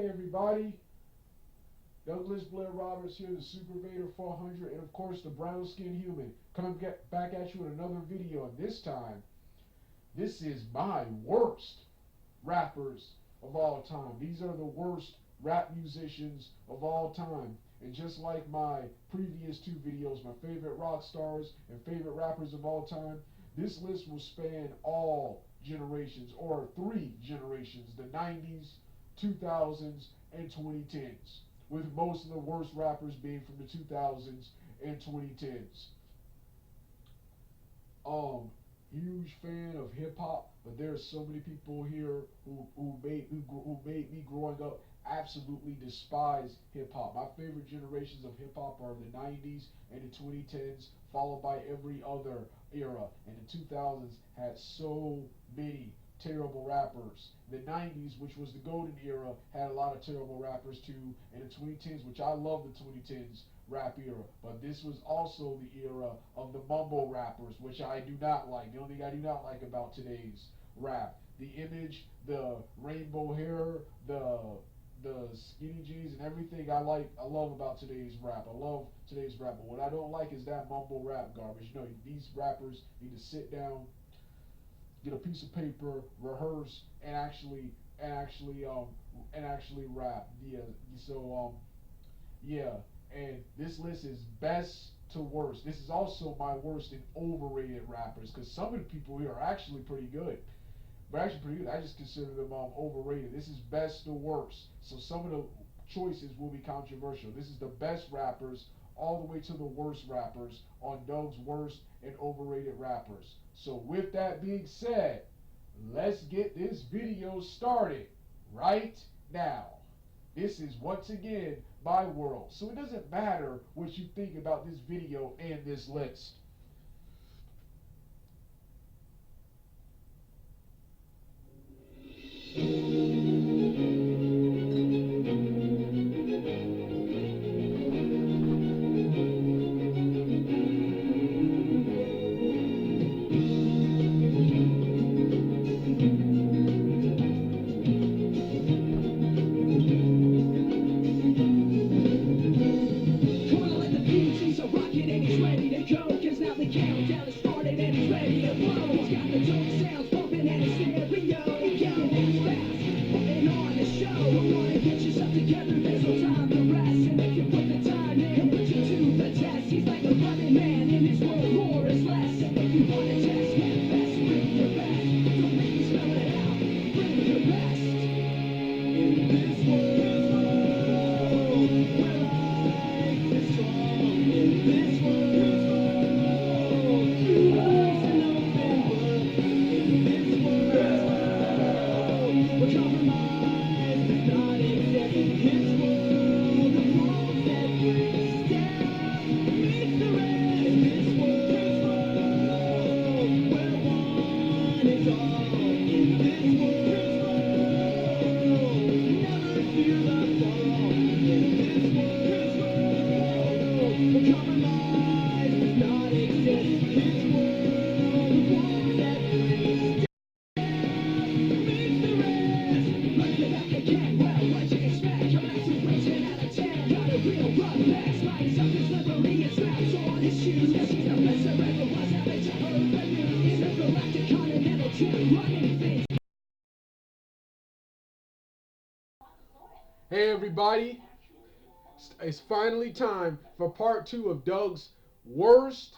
Hey everybody, Douglas Blair Roberts here, the Super Vader 400, and of course the brown skinned human, coming back at you with another video. And this time, this is my worst rappers of all time. These are the worst rap musicians of all time. And just like my previous two videos, my favorite rock stars and favorite rappers of all time, this list will span all generations, or three generations: the 90s, 2000s, and 2010s, with most of the worst rappers being from the 2000s and 2010s. Huge fan of hip hop, but there are so many people here who made me growing up absolutely despise hip hop. My favorite generations of hip hop are the 90s and the 2010s, followed by every other era. And the 2000s had so many terrible rappers. The 90s, which was the golden era, had a lot of terrible rappers too. And the 2010s, which I love the 2010s rap era, but this was also the era of the mumble rappers, which I do not like. The only thing I do not like about today's rap: the image, the rainbow hair, the skinny jeans, and everything I love about today's rap. I love today's rap, but what I don't like is that mumble rap garbage. You know, these rappers need to sit down, get a piece of paper, rehearse, and actually rap. Yeah. Yeah. And this list is best to worst. This is also my worst and overrated rappers, because some of the people here are actually pretty good. But actually pretty good. I just consider them overrated. This is best to worst. So some of the choices will be controversial. This is the best rappers all the way to the worst rappers on Doug's worst and overrated rappers. So with that being said, let's get this video started right now. This is once again my world. So it doesn't matter what you think about this video and this list. Hey everybody, it's finally time for part two of Doug's worst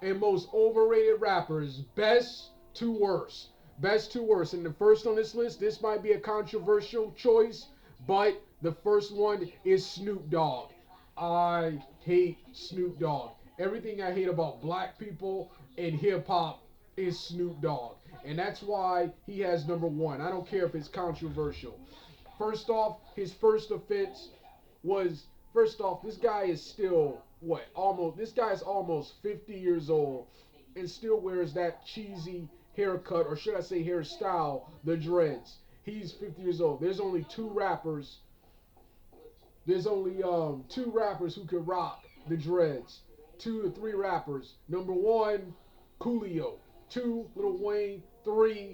and most overrated rappers, best to worst. Best to worst. And the first on this list, this might be a controversial choice, but the first one is Snoop Dogg. I hate Snoop Dogg. Everything I hate about black people and hip hop is Snoop Dogg. And that's why he has number one. I don't care if it's controversial. First off, his first offense was, first off, this guy is still what, almost, this guy is almost 50 years old and still wears that cheesy haircut, or should I say hairstyle, the dreads. He's 50 years old. There's only two rappers who can rock the dreads. Two to three rappers. Number one, Coolio. Two, Lil Wayne. Three,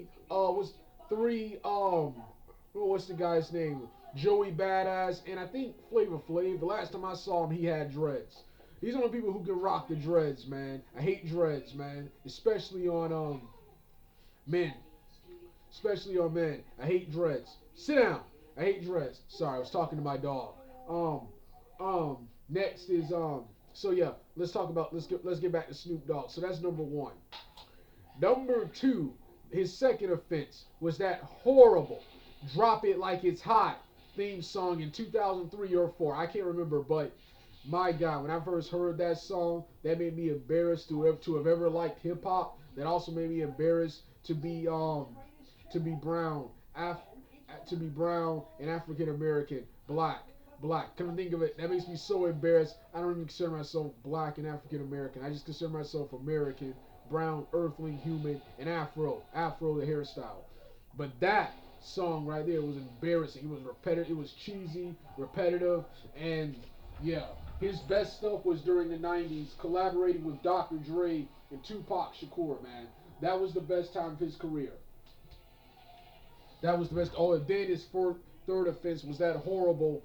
what's the guy's name? Joey Badass, and I think Flavor Flav. The last time I saw him, he had dreads. These are the people who can rock the dreads, man. I hate dreads, man, especially on men, especially on men. I hate dreads. Sit down. I hate dreads. Sorry, I was talking to my dog. Um, next is So yeah, let's get back to Snoop Dogg. So that's number one. Number two, his second offense was that horrible "Drop It Like It's Hot" theme song in 2003 or four. I can't remember, but my God, when I first heard that song, that made me embarrassed to have ever liked hip hop. That also made me embarrassed to be brown, Af- to be brown and African American, black. Come to think of it, that makes me so embarrassed. I don't even consider myself black and African American. I just consider myself American, brown, earthling, human, and Afro the hairstyle. But that song right there was embarrassing. It was repetitive. It was cheesy, repetitive, and yeah. His best stuff was during the '90s, collaborating with Dr. Dre and Tupac Shakur. Man, that was the best time of his career. That was the best. Oh, and then his third offense was that horrible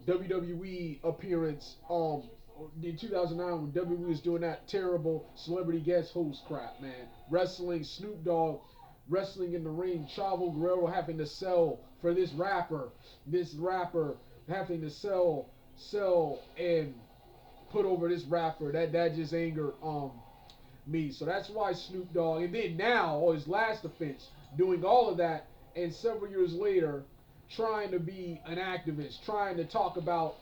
WWE appearance in 2009 when WWE was doing that terrible celebrity guest host crap, man. Wrestling, Snoop Dogg wrestling in the ring, Chavo Guerrero having to sell for this rapper having to sell and put over this rapper. That just angered me. So that's why Snoop Dogg. And then now, on his last offense, doing all of that, and several years later, trying to be an activist, trying to talk about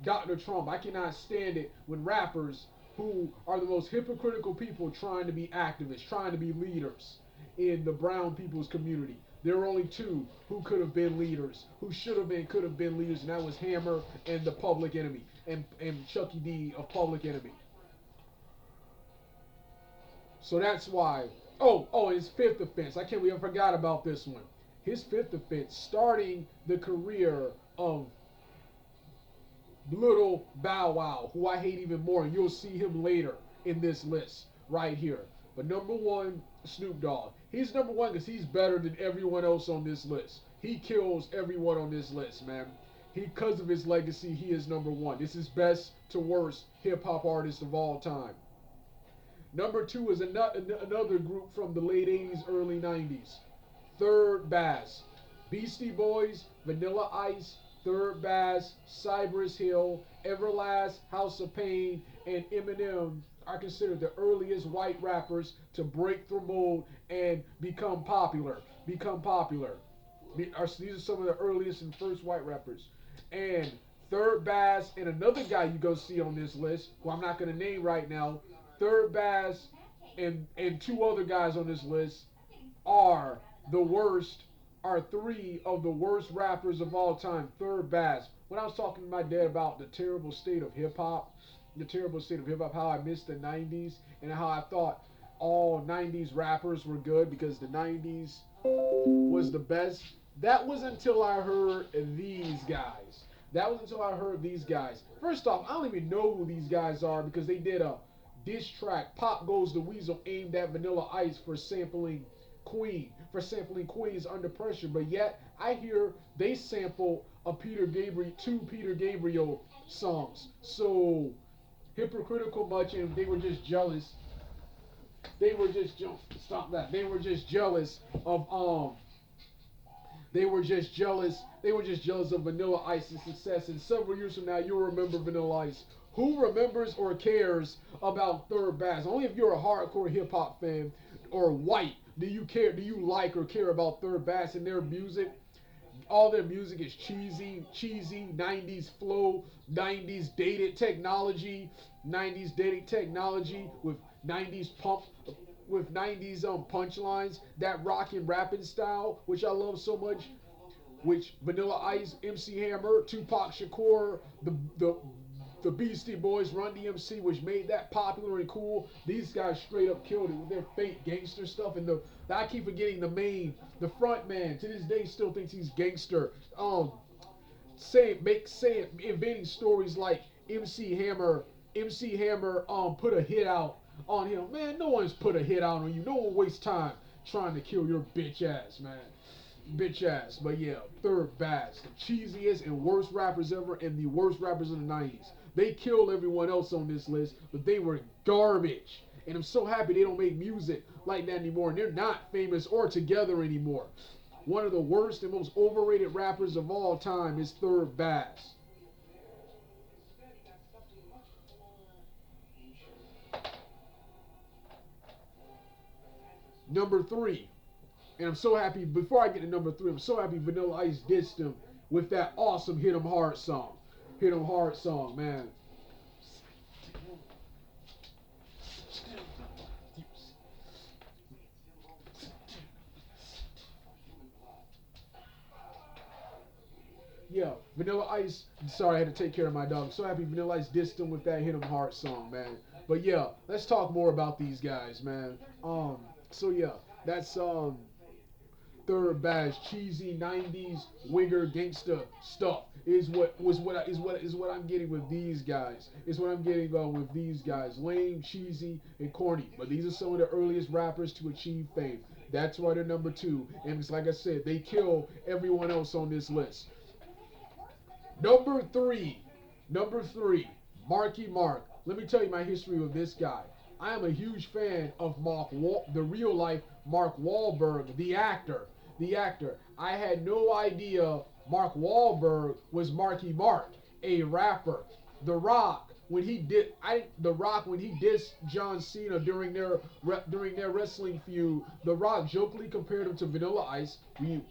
Dr. Trump. I cannot stand it when rappers who are the most hypocritical people trying to be activists, trying to be leaders in the brown people's community. There were only two who could have been leaders, who could have been leaders, and that was Hammer and the Public Enemy, and Chucky D of Public Enemy. So that's why. His fifth offense. I can't believe I forgot about this one. His fifth offense, starting the career of Little Bow Wow, who I hate even more, and you'll see him later in this list right here. But number one, Snoop Dogg. He's number one because he's better than everyone else on this list. He kills everyone on this list, man. Because of his legacy, he is number one. This is best to worst hip hop artist of all time. Number two is another group from the late 80s, early 90s. Third Bass. Beastie Boys, Vanilla Ice, Third Bass, Cypress Hill, Everlast, House of Pain, and Eminem are considered the earliest white rappers to break through mold and become popular. These are some of the earliest and first white rappers. And Third Bass and another guy you go see on this list, who I'm not going to name right now, Third Bass and two other guys on this list are the worst, are three of the worst rappers of all time. Third Bass. When I was talking to my dad about the terrible state of hip hop, how I missed the '90s, and how I thought all '90s rappers were good because the '90s was the best. That was until I heard these guys. That was until I heard these guys. First off, I don't even know who these guys are because they did a diss track, Pop Goes the Weasel, aimed at Vanilla Ice for sampling Queen's Under Pressure. But yet, I hear they sample two Peter Gabriel songs. So hypocritical much, and they were just jealous. They were just stop that. They were just jealous of they were just jealous. They were just jealous of Vanilla Ice's success. And several years from now, you'll remember Vanilla Ice. Who remembers or cares about Third Bass? Only if you're a hardcore hip hop fan or white do you care. Do you like or care about Third Bass and their music? All their music is cheesy, '90s flow, '90s dated technology with '90s pump, with '90s punchlines, that rockin' rapping style, which I love so much, which Vanilla Ice, MC Hammer, Tupac Shakur, the Beastie Boys, Run DMC, which made that popular and cool. These guys straight up killed it with their fake gangster stuff. And I keep forgetting the front man. To this day, still thinks he's gangster. Inventing stories like MC Hammer put a hit out on him. Man, no one's put a hit out on you. No one wastes time trying to kill your bitch ass, man. bitch ass. But yeah, third best, the cheesiest and worst rappers ever, and the worst rappers in the '90s. They killed everyone else on this list, but they were garbage. And I'm so happy they don't make music like that anymore. And they're not famous or together anymore. One of the worst and most overrated rappers of all time is Third Bass. Number three, and I'm so happy, before I get to number three, I'm so happy Vanilla Ice dissed him with that awesome Hit 'em Hard song. Hit 'em Hard song, man. Yeah, Vanilla Ice. Sorry, I had to take care of my dog. I'm so happy Vanilla Ice dissed him with that Hit 'em Hard song, man. But yeah, let's talk more about these guys, man. So yeah, that's third badge, cheesy '90s wigger gangsta stuff is what I'm getting with these guys. Is what I'm getting with these guys. Lame, cheesy, and corny. But these are some of the earliest rappers to achieve fame. That's why they're number two. And it's like I said, they kill everyone else on this list. Number three, number three, Marky Mark. Let me tell you my history with this guy. I am a huge fan of the real life Mark Wahlberg, the actor. The actor. I had no idea Mark Wahlberg was Marky Mark, a rapper. The Rock, when he did, The Rock when he dissed John Cena during their wrestling feud, The Rock jokingly compared him to Vanilla Ice.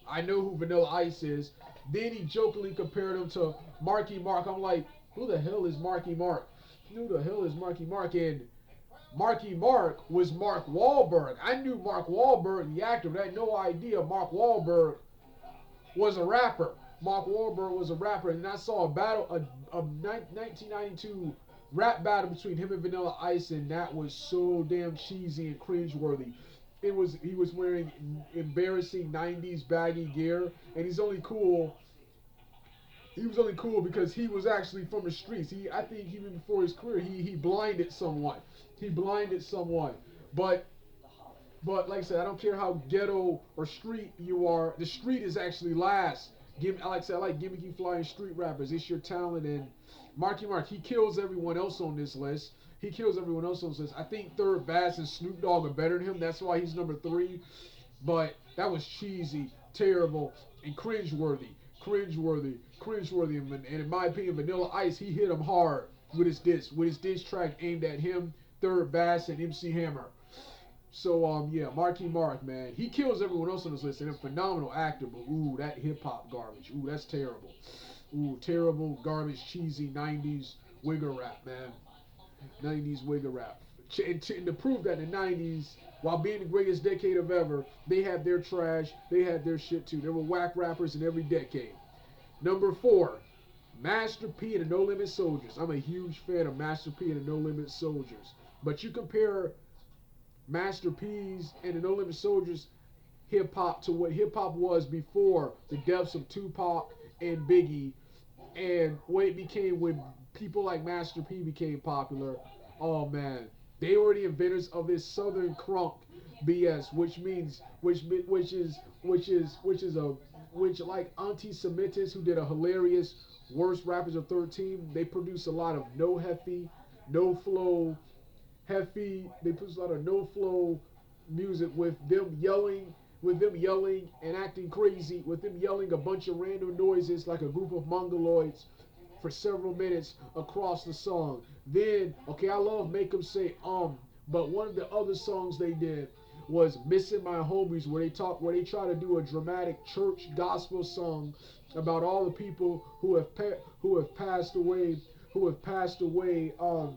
I know who Vanilla Ice is. Then he jokingly compared him to Marky Mark. I'm like, who the hell is Marky Mark? Who the hell is Marky Mark? And Marky Mark was Mark Wahlberg. I knew Mark Wahlberg, the actor, but I had no idea Mark Wahlberg was a rapper. Mark Wahlberg was a rapper, and I saw a 1992 rap battle between him and Vanilla Ice, and that was so damn cheesy and cringeworthy. He was wearing embarrassing '90s baggy gear, and he's only cool. He was only cool because he was actually from the streets. I think even before his career, he blinded someone. He blinded someone. But but like I said, I don't care how ghetto or street you are. The street is actually last. Like I said, I like gimmicky flying street rappers. It's your talent. And Marky Mark, he kills everyone else on this list. He kills everyone else on this list. I think Third Bass and Snoop Dogg are better than him. That's why he's number three. But that was cheesy, terrible, and cringeworthy. Cringeworthy. And in my opinion, Vanilla Ice, he hit him hard with his diss track aimed at him, Third Bass, and MC Hammer. So yeah, Marky Mark, man, he kills everyone else on this list, and a phenomenal actor. But ooh, that hip hop garbage. Ooh, that's terrible. Ooh, terrible, garbage, cheesy '90s wigger rap, man. '90s wigger rap. And to prove that in the '90s, while being the greatest decade of ever, they had their trash, they had their shit too. There were whack rappers in every decade. Number four, Master P and the No Limit Soldiers. I'm a huge fan of Master P and the No Limit Soldiers. But you compare Master P's and the No Limit Soldiers hip hop to what hip hop was before the deaths of Tupac and Biggie, and what it became when people like Master P became popular. Oh man, they were the inventors of this Southern crunk BS, which like anti-Semitists who did a hilarious Worst Rappers of 13. They produced a lot of no hefty, no flow, hefty. They produce a lot of no flow music with them yelling and acting crazy, with them yelling a bunch of random noises like a group of mongoloids for several minutes across the song. Then, okay, I love Make 'em Say but one of the other songs they did was Missing My Homies, where they try to do a dramatic church gospel song about all the people who have passed away and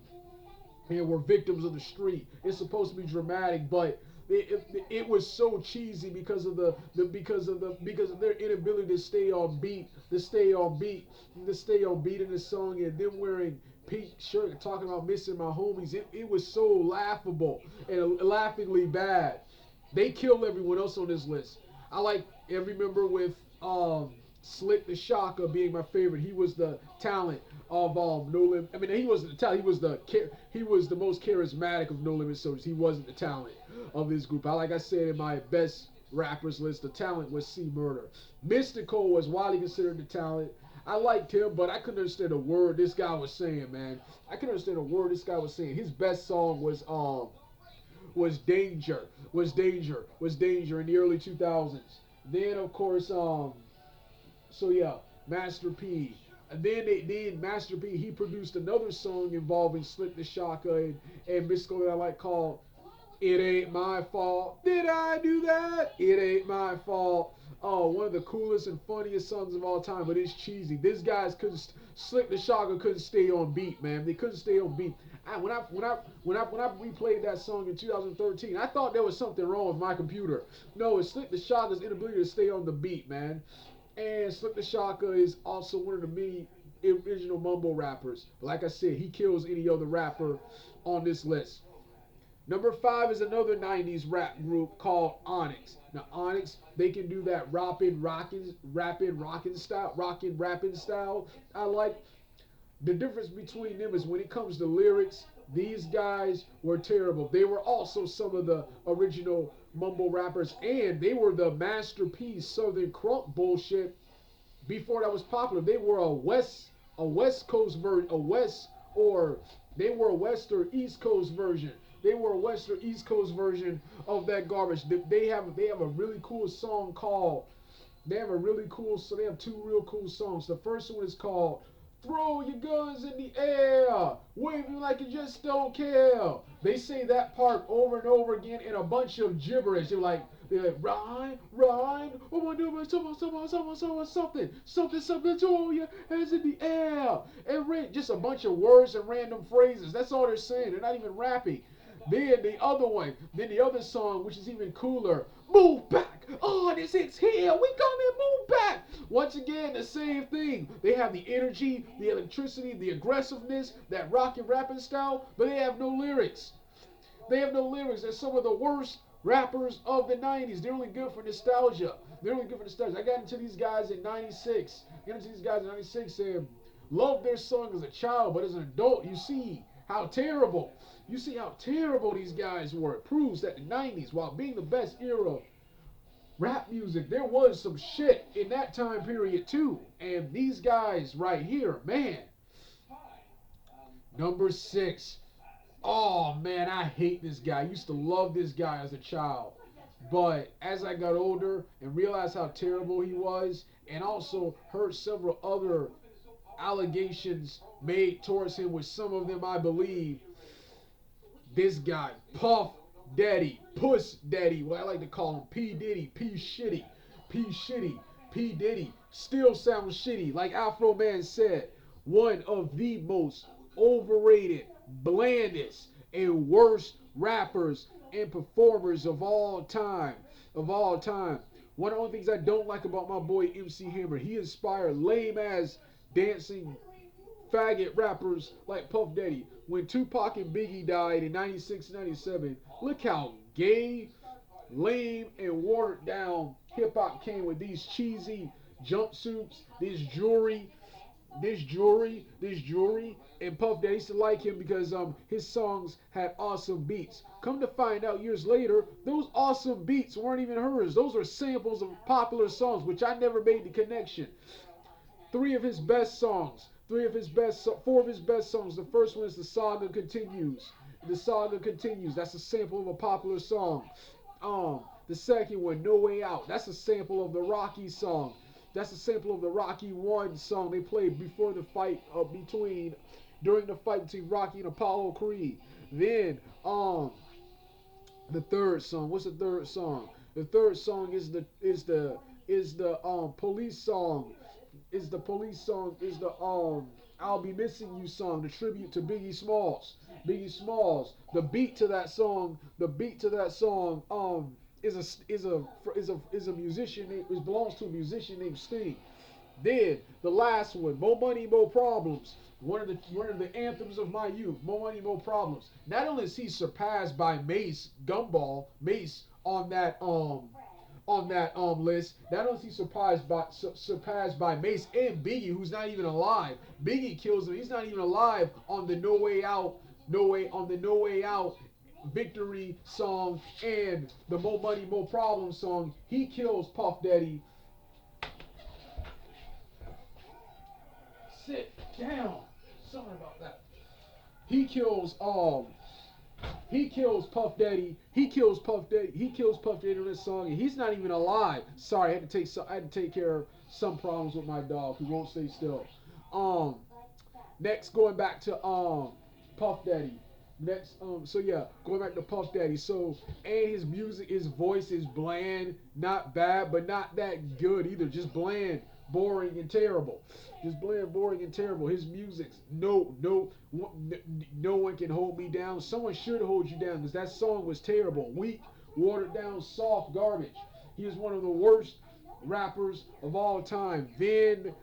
were victims of the street. It's supposed to be dramatic, but it was so cheesy because of their inability to stay on beat, in the song, and them wearing pink shirt talking about missing my homies. It was so laughable and laughingly bad. They killed everyone else on this list. I like every member with Slick the Shocker being my favorite. He was the talent of No Limit. I mean, he wasn't the talent. He was the most charismatic of No Limit Soldiers. He wasn't the talent of this group. Like I said in my best rappers list, the talent was C Murder. Mystical was widely considered the talent. I liked him, but I couldn't understand a word this guy was saying, man. I couldn't understand a word this guy was saying. His best song was Danger, was Danger in the early 2000s. Then of course so yeah, Master P. And then Master P, he produced another song involving Slick the Shaka and Mystical that I like called It Ain't My Fault. Did I do that? It ain't my fault. Oh, one of the coolest and funniest songs of all time, but it's cheesy. This guy's couldn't Slick the Shaka couldn't stay on beat, man. They couldn't stay on beat. When I replayed that song in 2013, I thought there was something wrong with my computer. No, it's Slick the Shaka's inability to stay on the beat, man. And Slick the Shaka is also one of the many original mumble rappers. But like I said, he kills any other rapper on this list. Number five is another 90s rap group called Onyx. Now Onyx, they can do that rockin' style, rockin' rapping style. I like the difference between them is when it comes to lyrics, these guys were terrible. They were also some of the original mumble rappers, and they were the masterpiece Southern crunk bullshit before that was popular. They were a West Coast version, a West or they were a West or East Coast version. They were a West or East Coast version of that garbage. They have a really cool song called. They have a really cool. So they have two real cool songs. The first one is called "Throw Your Guns in the Air, Wave Them Like You Just Don't Care." They say that part over and over again in a bunch of gibberish. They're like rhyme, oh my God, something, throw your hands in the air. And just a bunch of words and random phrases. That's all they're saying. They're not even rapping. Then the other song, which is even cooler, move back. Oh, this is here. We come and move back. Once again, the same thing. They have the energy, the electricity, the aggressiveness, that rock and rapping style, but they have no lyrics. They have no lyrics. They're some of the worst rappers of the 90s. They're only good for nostalgia. They're only good for nostalgia. I got into these guys in 96. I got into these guys in 96 and loved their song as a child, but as an adult, you see how terrible. You see how terrible these guys were. It proves that the 90s, while being the best era of rap music, there was some shit in that time period too. And these guys right here, man. Number six. Oh man, I hate this guy. I used to love this guy as a child. But as I got older and realized how terrible he was, and also heard several other allegations made towards him, with some of them I believe, this guy, Puff Daddy, Puss Daddy, what I like to call him, P. Diddy, P. Shitty, P. Shitty, P. Diddy, still sounds shitty. Like Afro Man said, one of the most overrated, blandest, and worst rappers and performers of all time. Of all time. One of the only things I don't like about my boy MC Hammer, he inspired lame ass dancing faggot rappers like Puff Daddy. When Tupac and Biggie died in 96, 97, look how gay, lame, and watered down hip hop came with these cheesy jumpsuits, this jewelry, and Puff Daddy used to like him because his songs had awesome beats. Come to find out years later, those awesome beats weren't even hers. Those are samples of popular songs, which I never made the connection. Three of his best songs, four of his best songs. The first one is The Saga Continues. The Saga Continues. That's a sample of a popular song. The second one, No Way Out. That's a sample of the Rocky song. That's a sample of the Rocky One song they played before the fight during the fight between Rocky and Apollo Creed. Then, the third song. What's the third song? The third song is the police song. Is the I'll Be Missing You song, the tribute to Biggie Smalls. Biggie Smalls. The beat to that song is a musician. It belongs to a musician named Sting. Then the last one, More Money, More Problems. One of the anthems of my youth, More Money, More Problems. Not only is he surpassed by Mace on that list. Not only is he surpassed by Mace and Biggie, who's not even alive. Biggie kills him. He's not even alive on the No Way Out. No Way Out Victory song and the More Money, More Problems song, he kills Puff Daddy. Sit down. Sorry about that. He kills he kills Puff Daddy. He kills Puff Daddy. He kills Puff Daddy on this song, and he's not even alive. Sorry, I had to take care of some problems with my dog who won't stay still. Um, Next, going back to Puff Daddy. Next, so yeah, going back to Puff Daddy. So, and his music, his voice is bland, not bad, but not that good either. Just bland, boring, and terrible. Just bland, boring, and terrible. His music's no one can hold me down. Someone should hold you down because that song was terrible, weak, watered down, soft garbage. He is one of the worst rappers of all time. Then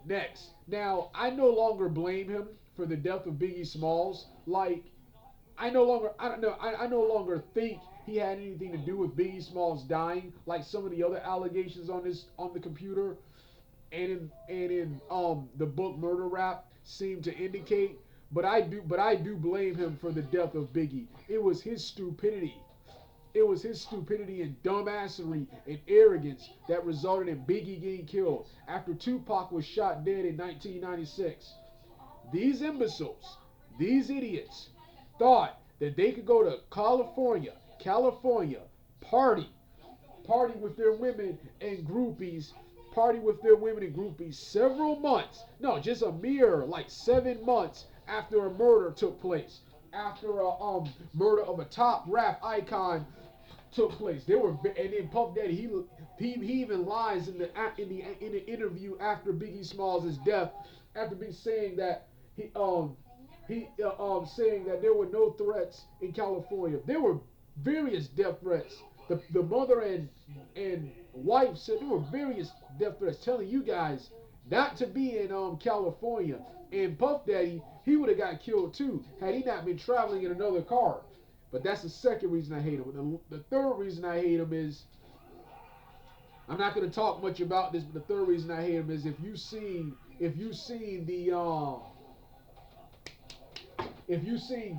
next. Now I no longer blame him for the death of Biggie Smalls. Like I don't know, I no longer think he had anything to do with Biggie Smalls dying, like some of the other allegations on the computer and in the book Murder Rap seem to indicate. But I do blame him for the death of Biggie. It was his stupidity. It was his stupidity and dumbassery and arrogance that resulted in Biggie getting killed after Tupac was shot dead in 1996. These imbeciles, these idiots, thought that they could go to California, party, party with their women and groupies, party with their women and groupies several months, no, just a mere like 7 months after a murder took place, after a murder of a top rap icon took place. They were, and then Puff Daddy, he even lies in the interview after Biggie Smalls' death, after being saying that saying that there were no threats in California. There were various death threats. The mother and wife said there were various death threats telling you guys not to be in California. And Puff Daddy, he would have got killed too had he not been traveling in another car. But that's the second reason I hate him. The third reason I hate him is, I'm not going to talk much about this, but the third reason I hate him is if you've seen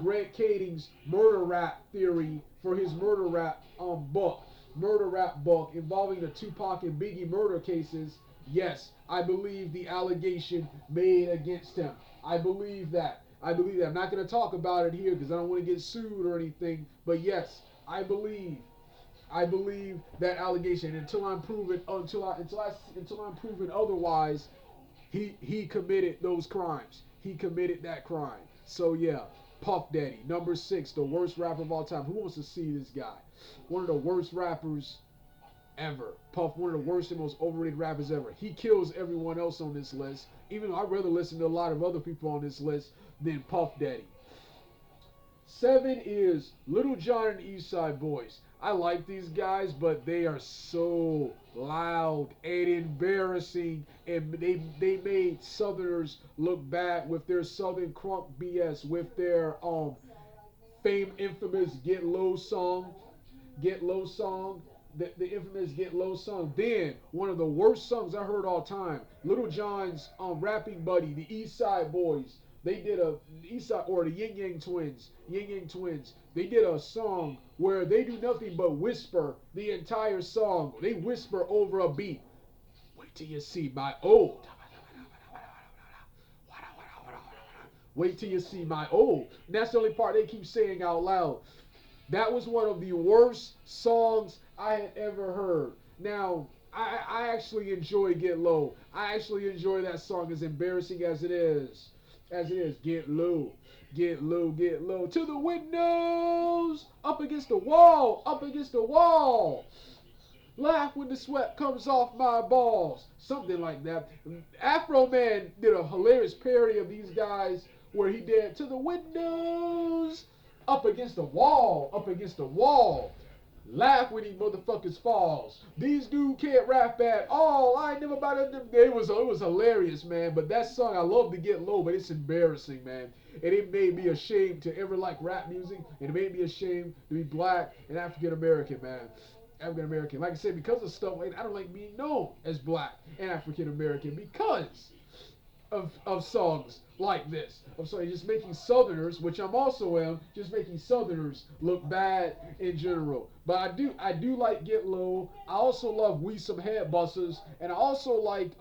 Grant Kading's murder rap theory for his murder rap book involving the Tupac and Biggie murder cases, yes, I believe the allegation made against him. I believe that. I'm not going to talk about it here because I don't want to get sued or anything. But yes, I believe that allegation. Until I'm proven otherwise, he committed those crimes. He committed that crime. So yeah, Puff Daddy, number 6, the worst rapper of all time. Who wants to see this guy? One of the worst rappers ever. Puff, one of the worst and most overrated rappers ever. He kills everyone else on this list. Even though I'd rather listen to a lot of other people on this list than Puff Daddy. 7 is Little John and the East Side Boys. I like these guys, but they are so loud and embarrassing, and they made Southerners look bad with their Southern crunk BS, with their infamous Get Low song, the infamous Get Low song. Then one of the worst songs I heard all time, Little John's rapping buddy, the East Side Boys. They did a East Side, or the Yin Yang Twins. They did a song where they do nothing but whisper the entire song. They whisper over a beat. Wait till you see my old. Wait till you see my old. And that's the only part they keep saying out loud. That was one of the worst songs I had ever heard. Now, I actually enjoy Get Low. I actually enjoy that song, as embarrassing as it is. Get low, get low, get low. To the windows, up against the wall, up against the wall. Laugh when the sweat comes off my balls. Something like that. Afro Man did a hilarious parody of these guys where he did to the windows, up against the wall, up against the wall. Laugh when he motherfuckers falls. These dudes can't rap at all. I ain't never about them. It was hilarious, man. But that song, I love to Get Low, but it's embarrassing, man. And it made me ashamed to ever like rap music. And it made me ashamed to be black and African American, man. African American. Like I said, because of stuff like that, I don't like being known as black and African American because of songs like this. I'm sorry, just making Southerners, which I'm also am, just making Southerners look bad in general. But I do like Get Low. I also love We Some Headbusters, and I also like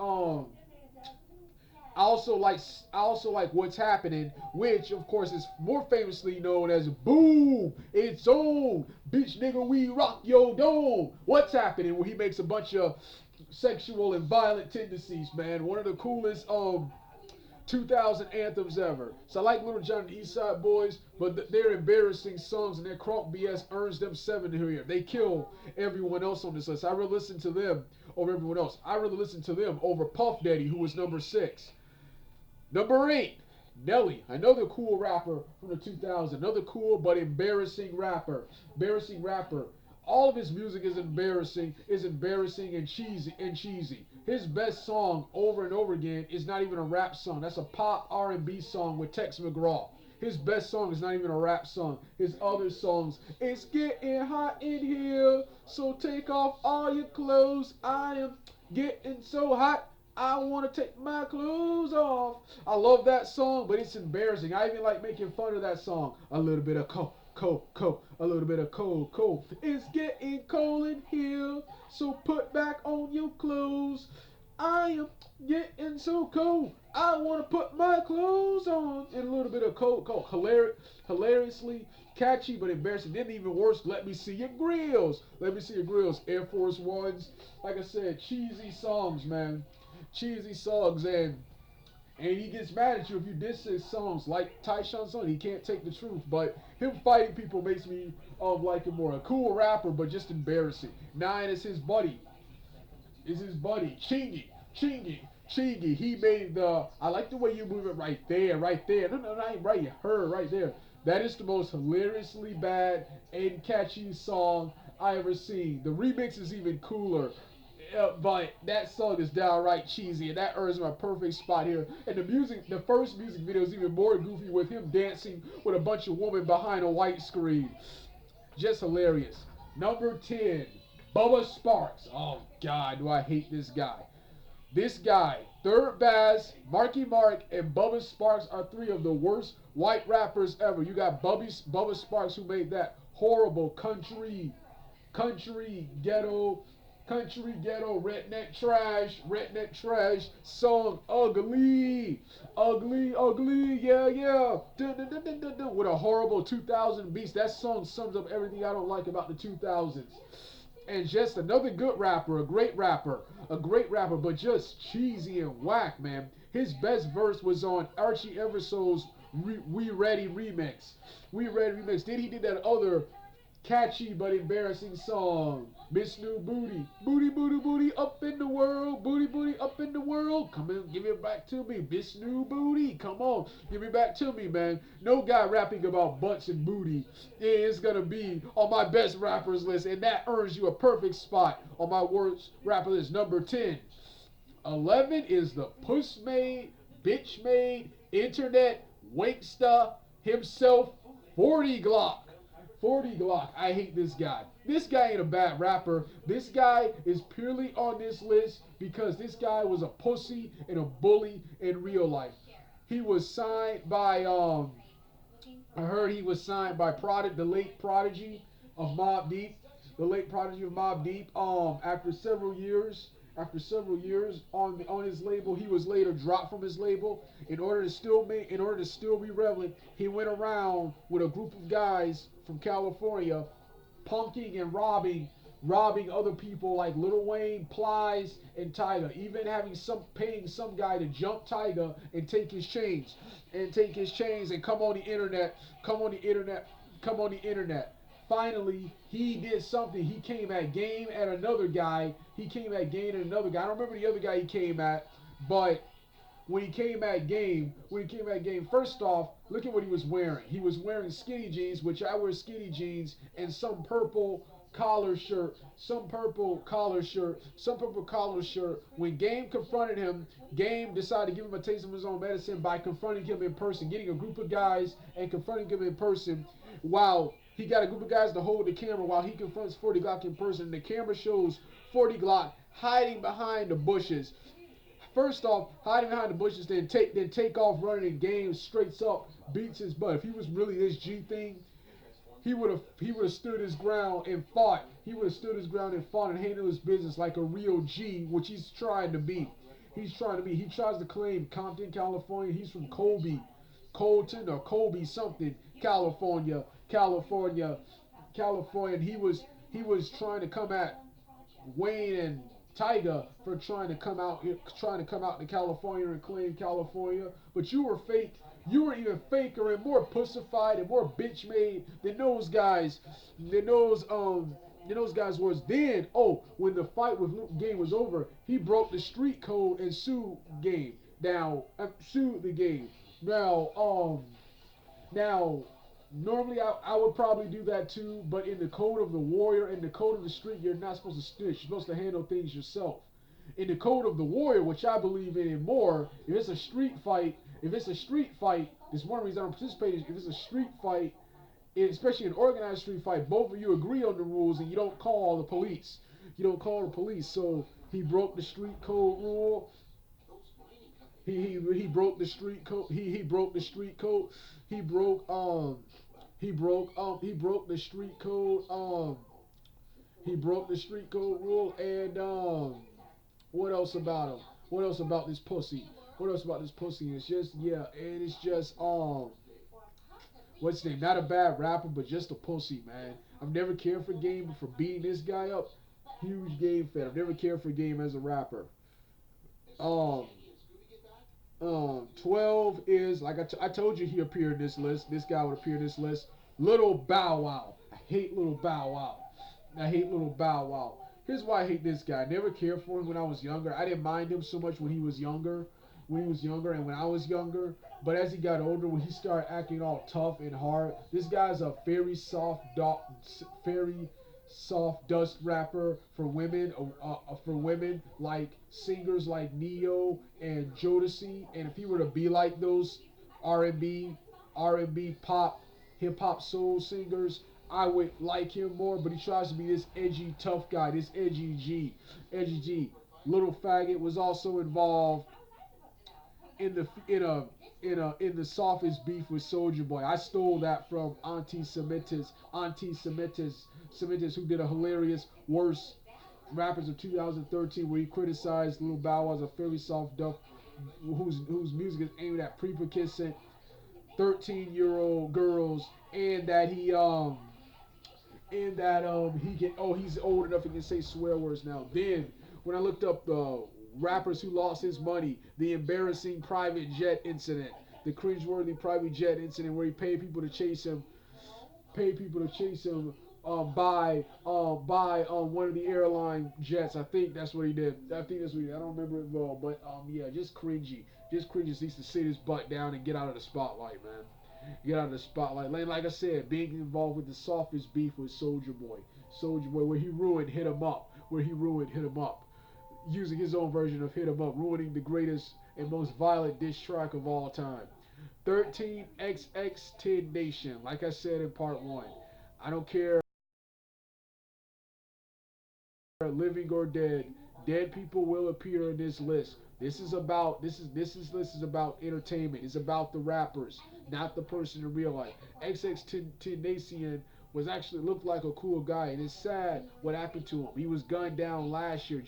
What's Happening, which of course is more famously known as Boom, It's On, Bitch Nigga We Rock Yo Dome. What's Happening? Where he makes a bunch of sexual and violent tendencies, man. One of the coolest 2000 anthems ever. So I like Little John and the East Side Boys, but their embarrassing songs and their crunk BS earns them 7 here. They kill everyone else on this list. I really listen to them over everyone else. I really listen to them over Puff Daddy, who was number 6. Number 8, Nelly, another cool rapper from the 2000s. Another cool but embarrassing rapper. Embarrassing rapper. All of his music is embarrassing and cheesy. His best song over and over again is not even a rap song. That's a pop R&B song with Tex McGraw. His best song is not even a rap song. His other songs, it's getting hot in here, so take off all your clothes. I am getting so hot, I want to take my clothes off. I love that song, but it's embarrassing. I even like making fun of that song. A little bit of cold, a little bit of cold. It's getting cold in here, so put back on your clothes. I am getting so cold. I want to put my clothes on. And a little bit of cold. Hilariously catchy, but embarrassing. Then even worse, Let Me See Your Grills. Let Me See Your Grills. Air Force Ones. Like I said, cheesy songs, man. Cheesy songs, and he gets mad at you if you diss his songs. Like Tyshawn song, he can't take the truth. But him fighting people makes me like him more. A cool rapper, but just embarrassing. 9 is his buddy. Chingy. He made the I like the way you move it right there. No, not right, her right there. That is the most hilariously bad and catchy song I ever seen. The remix is even cooler. But that song is downright cheesy, and that earns him a perfect spot here. And the first music video is even more goofy with him dancing with a bunch of women behind a white screen. Just hilarious. Number 10, Bubba Sparks. Oh God, do I hate this guy. This guy, Third Bass, Marky Mark, and Bubba Sparks are 3 of the worst white rappers ever. You got Bubba Sparks, who made that horrible country ghetto redneck trash song, ugly, yeah, dun, dun, dun, dun, dun, dun, with a horrible 2000 beats. That song sums up everything I don't like about the 2000s. And just another good rapper, a great rapper, but just cheesy and whack, man. His best verse was on Archie Everso's We Ready remix. Then he did that other catchy but embarrassing song, Miss New Booty. Booty up in the world. Booty up in the world. Come on, give it back to me. Miss New Booty. Come on, give it back to me, man. No guy rapping about butts and booty is going to be on my best rappers list, and that earns you a perfect spot on my worst rapper list. Number 10. 11 is the puss made, bitch made, internet wanksta himself, 40 Glock. 40 Glock. I hate this guy. This guy ain't a bad rapper. This guy is purely on this list because this guy was a pussy and a bully in real life. He was signed by I heard he was signed by the late prodigy of Mobb Deep. After several years on his label, he was later dropped from his label. In order to still be relevant, he went around with a group of guys from California, punking and robbing other people like Lil Wayne, Plies, and Tyga. Even paying some guy to jump Tyga and take his chains, and come on the internet. Finally, he did something. He came at game at another guy. I don't remember the other guy he came at, but when he came at game, first off, look at what he was wearing. He was wearing skinny jeans, which I wear skinny jeans, and some purple collar shirt. When Game confronted him, Game decided to give him a taste of his own medicine by confronting him in person, getting a group of guys and confronting him in person. While he got a group of guys to hold the camera while he confronts 40 Glock in person. The camera shows 40 Glock hiding behind the bushes. First off, hiding behind the bushes, then take off running in games, straights up, beats his butt. If he was really this G thing, he would have stood his ground and fought. He would have stood his ground and fought and handled his business like a real G, which he's trying to be. He's trying to be. He tries to claim Compton, California. He's from Colton or Colby something, California. And he was trying to come at Wayne and Tyga for trying to come out to California and claim California, but you were fake. You were even faker and more pussified and more bitch made than those guys. Than those guys was then. Oh, when the fight with Luke Game was over, he broke the street code and sued Game. Now sued the Game. Now, normally I would probably do that too, but in the code of the warrior, in the code of the street, you're not supposed to snitch. You're supposed to handle things yourself. In the code of the warrior, which I believe in more, if it's a street fight, there's one reason I don't participate. If it's a street fight, especially an organized street fight, both of you agree on the rules and you don't call the police. You don't call the police. So he broke the street code rule. He broke the street code. He broke the street code. He broke he broke the street code. He broke the street code rule. And what else about him? What else about this pussy? What else about this pussy? It's just, yeah, and it's just what's his name? Not a bad rapper, but just a pussy, man. I've never cared for Game, but for beating this guy up, huge Game fan. I've never cared for Game as a rapper. Um, 12 is, like I told you, he appeared in this list. This guy would appear in this list. Little Bow Wow. I hate Little Bow Wow. I hate Little Bow Wow. Here's why I hate this guy. I never cared for him when I was younger. I didn't mind him so much when he was younger. And when I was younger. But as he got older, when he started acting all tough and hard, this guy's a very soft dust rapper for women. For women like singers like Neo and Jodeci. And if he were to be like those R&B, R&B pop, hip hop soul singers, I would like him more. But he tries to be this edgy tough guy, this edgy G. Little Faggot was also involved in the softest beef with Soldier Boy. I stole that from Semitis, who did a hilarious worst rappers of 2013, where he criticized Lil Bow Wow as a very soft duff, whose music is aimed at prepubescent 13-year-old girls, and that he's old enough he can say swear words now. Then when I looked up the rappers who lost his money, the embarrassing private jet incident, the cringeworthy private jet incident where he paid people to chase him, by one of the airline jets. I think that's what he did. I don't remember it well, but yeah, just cringy. Just cringy. Needs to sit his butt down and get out of the spotlight, man. Get out of the spotlight. Like I said, being involved with the softest beef with Soldier Boy, where he ruined Hit 'Em Up, using his own version of Hit 'Em Up, ruining the greatest and most violent diss track of all time. 13 XX Nation. Like I said in part one, I don't care living or dead. Dead people will appear in this list. This list is about entertainment. It's about the rappers, not the person in real life. XX was actually looked like a cool guy, and it's sad what happened to him. He was gunned down last year,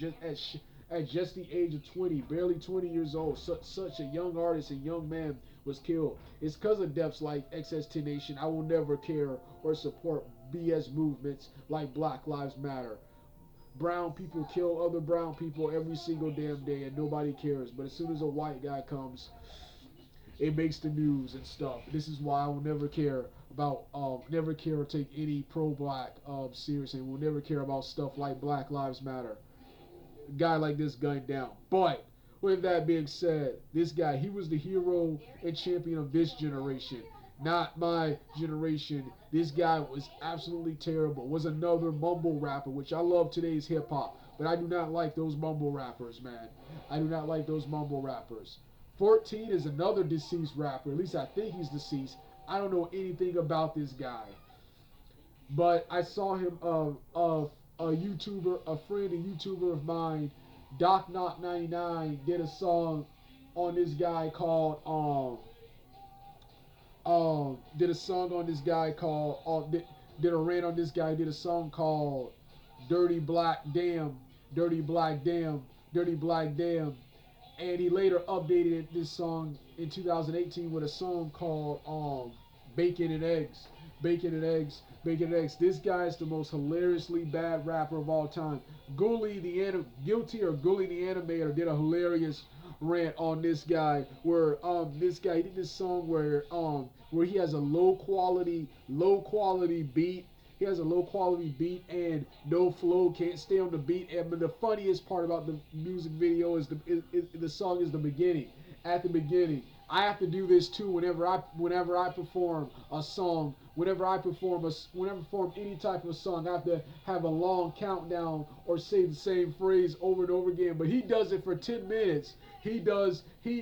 at just the age of 20, barely 20 years old. Such a young artist and young man was killed. It's because of deaths like XXXTentacion. I will never care or support BS movements like Black Lives Matter. Brown people kill other brown people every single damn day, and nobody cares. But as soon as a white guy comes, it makes the news and stuff. This is why I will never care or take any pro-black seriously. We'll never care about stuff like Black Lives Matter. A guy like this gunned down. But with that being said, this guy, he was the hero and champion of this generation, not my generation. This guy was absolutely terrible. Was another mumble rapper, which I love today's hip hop, but I do not like those mumble rappers, man. I do not like those mumble rappers. 14 is another deceased rapper. At least I think he's deceased. I don't know anything about this guy, but I saw him a YouTuber, a friend, a YouTuber of mine, Doc Knock 99 did a song on this guy called did a song on this guy called did a rant on this guy, did a song called Dirty Black Damn, Dirty Black Damn, Dirty Black Damn. And he later updated this song in 2018 with a song called Bacon and Eggs. Bacon and Eggs, Bacon and Eggs. This guy is the most hilariously bad rapper of all time. Guilty or Gully the Animator did a hilarious rant on this guy where this guy he did this song where he has a low quality beat. He has a low quality beat and no flow, can't stay on the beat. And but the funniest part about the music video is the song is the beginning. At the beginning, I have to do this too whenever I perform a song. Whenever I perform any type of song, I have to have a long countdown or say the same phrase over and over again. But he does it for 10 minutes. He says at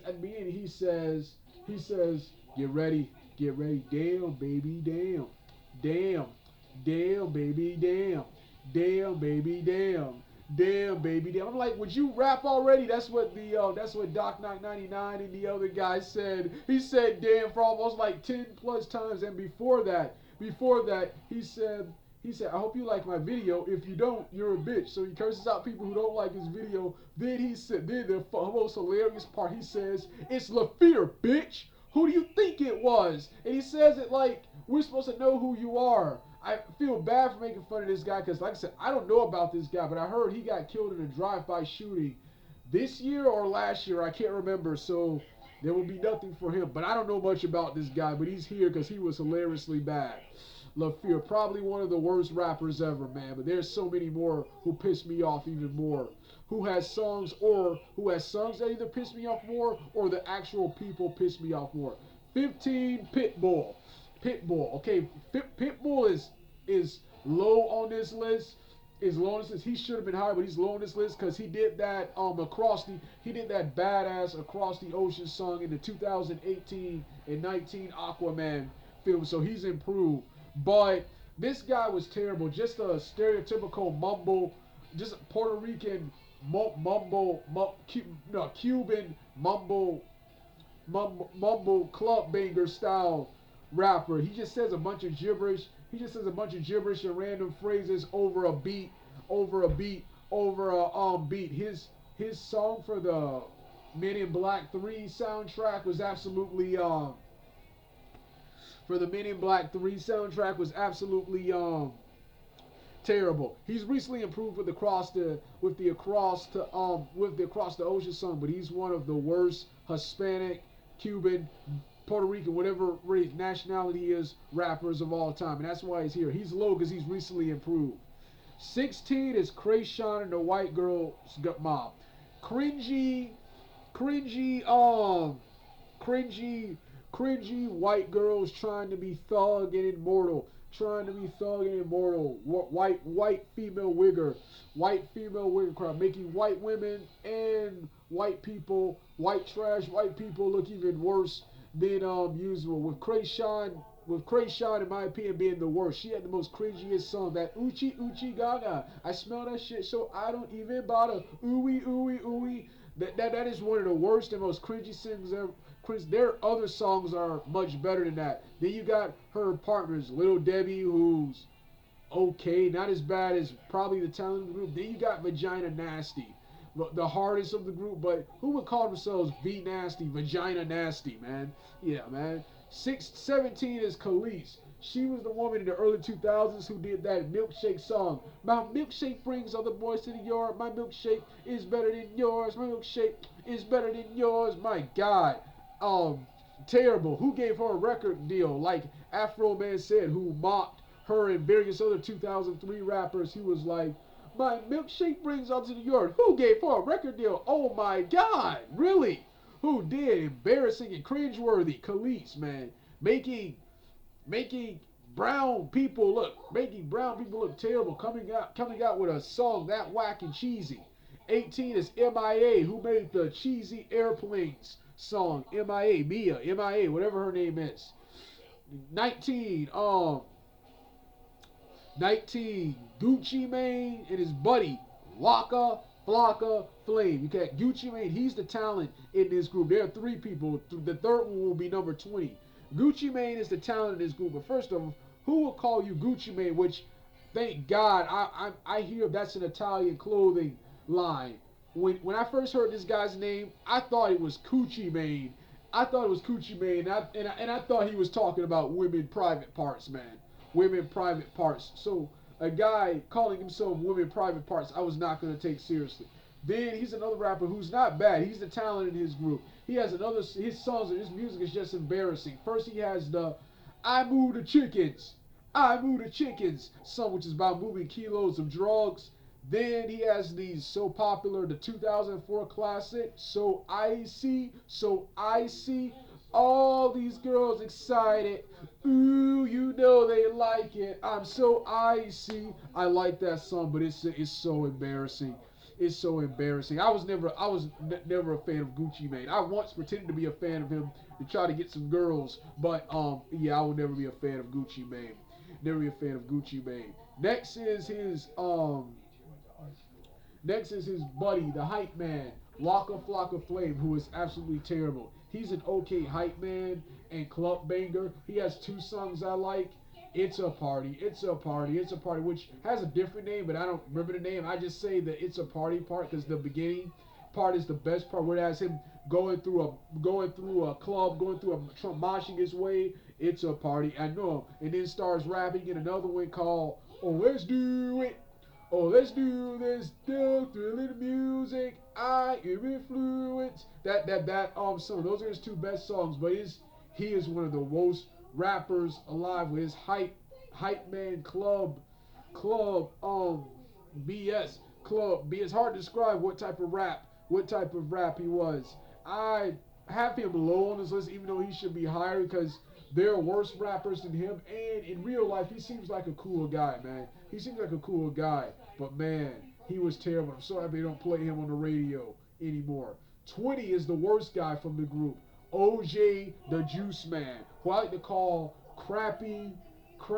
the beginning he says get ready. Get ready, damn baby, damn, damn, damn baby, damn, damn baby, damn, damn baby, damn. I'm like, would you rap already? That's what Doc Knock 99 and the other guy said. He said damn for almost like 10 plus times, and before that, he said, I hope you like my video. If you don't, you're a bitch. So he curses out people who don't like his video. Then the most hilarious part, he says, it's LaFear, bitch. Who do you think it was? And he says it like we're supposed to know who you are. I feel bad for making fun of this guy because, like I said, I don't know about this guy, but I heard he got killed in a drive-by shooting this year or last year. I can't remember, so there will be nothing for him. But I don't know much about this guy, but he's here because he was hilariously bad. LaFear, probably one of the worst rappers ever, man. But there's so many more who piss me off even more. Who has songs that either piss me off more or the actual people piss me off more. 15, Pitbull. Pitbull. Okay, Pitbull is low on this list. Is low on this list. He should have been higher, but he's low on this list because he did that he did that badass Across the Ocean song in the 2018 and 19 Aquaman film. So he's improved. But this guy was terrible. Just a stereotypical just a Puerto Rican Cuban mumble club banger style rapper. He just says a bunch of gibberish. And random phrases over a beat. His song for the Men in Black 3 soundtrack was absolutely terrible. He's recently improved with the Across the Ocean song, but he's one of the worst Hispanic, Cuban, Puerto Rican, whatever race, nationality he is, rappers of all time, and that's why he's here. He's low because he's recently improved. 16 is Krayshawn and the White Girls Mob. Cringy, cringy white girls trying to be thug and immortal. White female wigger crowd, making white women and white trash people look even worse than usual. With Krayshawn, in my opinion, being the worst. She had the most cringiest song, that Oochie Oochie Gaga. I smell that shit, so I don't even bother. Ooey ooey ooey. That is one of the worst and most cringy things ever. Their other songs are much better than that. Then you got her partners, Little Debbie, who's okay, not as bad as probably the talent of the group. Then you got Vagina Nasty, the hardest of the group, but who would call themselves V Nasty, Vagina Nasty, man? Yeah, man. 17 is Khalees. She was the woman in the early 2000s who did that milkshake song. My milkshake brings other boys to the yard. My milkshake is better than yours. My milkshake is better than yours. My God. Terrible. Who gave her a record deal? Like Afro Man said, who mocked her and various other 2003 rappers. He was like, my milkshake brings us to the yard. Who gave her a record deal? Oh my God. Really? Who did? Embarrassing and cringeworthy. Khalees, man. Making brown people look terrible. Coming out with a song that whack and cheesy. 18 is MIA, who made the cheesy Airplanes song. MIA, whatever her name is. 19 Gucci Mane and his buddy Waka Flocka Flame. You got Gucci Mane. He's the talent in this group. There are three people. The third one will be number 20. Gucci Mane is the talent in this group. But first of all, who will call you Gucci Mane? Which, thank God, I hear that's an Italian clothing line. When I first heard this guy's name, I thought it was Coochie Mane. I thought it was Coochie Mane, and I thought he was talking about women private parts, man. Women private parts. So a guy calling himself women private parts, I was not gonna take seriously. Then he's another rapper who's not bad. He's the talent in his group. He has another. His songs, his music is just embarrassing. First, he has the "I Move the Chickens." I Move the Chickens song, which is about moving kilos of drugs. Then he has the so popular, the 2004 classic, So Icy, So Icy. All these girls excited. Ooh, you know they like it. I'm so icy. I like that song, but it's so embarrassing. It's so embarrassing. I was never a fan of Gucci Mane. I once pretended to be a fan of him to try to get some girls, but yeah, I would never be a fan of Gucci Mane. Never be a fan of Gucci Mane. Next is his Next is his buddy, the hype man, Waka Flocka Flame, who is absolutely terrible. He's an okay hype man and club banger. He has two songs I like. It's a party, it's a party, it's a party, which has a different name, but I don't remember the name. I just say the it's a party part because the beginning part is the best part, where it has him going through a club, going through a Trump moshing his way. It's a party, I know. And then starts rapping in another one called "Oh Let's Do It." Oh, let's do this, thrilling music. I am influence. That song. Those are his two best songs. But he is one of the worst rappers alive with his hype man club BS club B. It's hard to describe what type of rap he was. I have him low on this list, even though he should be higher because there are worse rappers than him. And in real life, he seems like a cool guy, man. He seems like a cool guy. But man, he was terrible. I'm so happy they don't play him on the radio anymore. 20 is the worst guy from the group. OJ the Juice Man, who I like to call crappy, who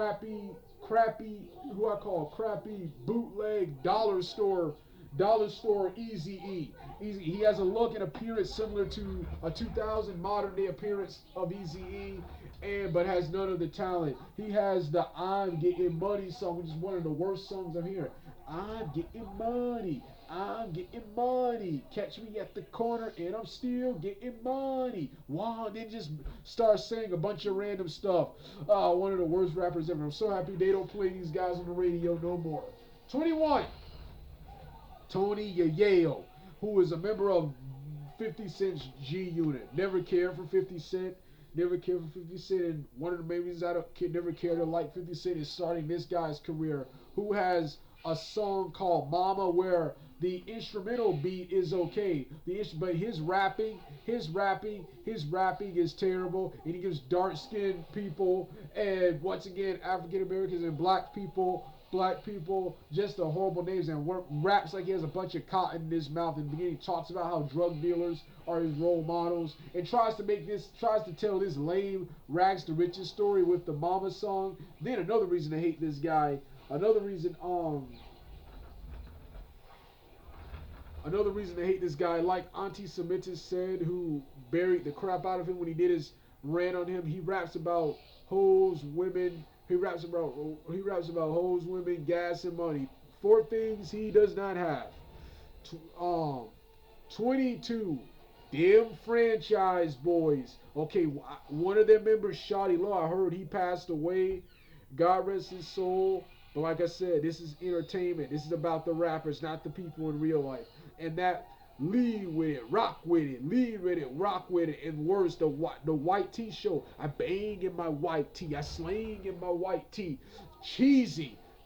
I call crappy bootleg dollar store Easy E. Easy. He has a look and appearance similar to a 2000 modern day appearance of Easy E, but has none of the talent. He has the "I'm Getting Money" song, which is one of the worst songs I'm hearing. I'm getting money. I'm getting money. Catch me at the corner and I'm still getting money. Wow, then just start saying a bunch of random stuff. One of the worst rappers ever. I'm so happy they don't play these guys on the radio no more. 21. Tony Yayo, who is a member of 50 Cent's G Unit. Never cared for 50 Cent. Never cared for 50 Cent. And one of the main reasons I don't never care to like 50 Cent is starting this guy's career, who has a song called Mama where the instrumental beat is okay. But his rapping is terrible, and he gives dark-skinned people and once again African Americans and black people just the horrible names, and raps like he has a bunch of cotton in his mouth. In the beginning, talks about how drug dealers are his role models, and tries to tell this lame rags to riches story with the Mama song. Then another reason to hate this guy. Another reason to hate this guy, like Auntie Semitis said, who buried the crap out of him when he did his rant on him. He raps about hoes, women. He raps about hoes, women, gas, and money. Four things he does not have. 22. Them franchise boys. Okay, one of their members, Shawty Law, I heard he passed away. God rest his soul. But like I said, this is entertainment. This is about the rappers, not the people in real life. And that lead with it, rock with it, lead with it, rock with it. And worse, the white tee show. I bang in my white tee. I slang in my white tee.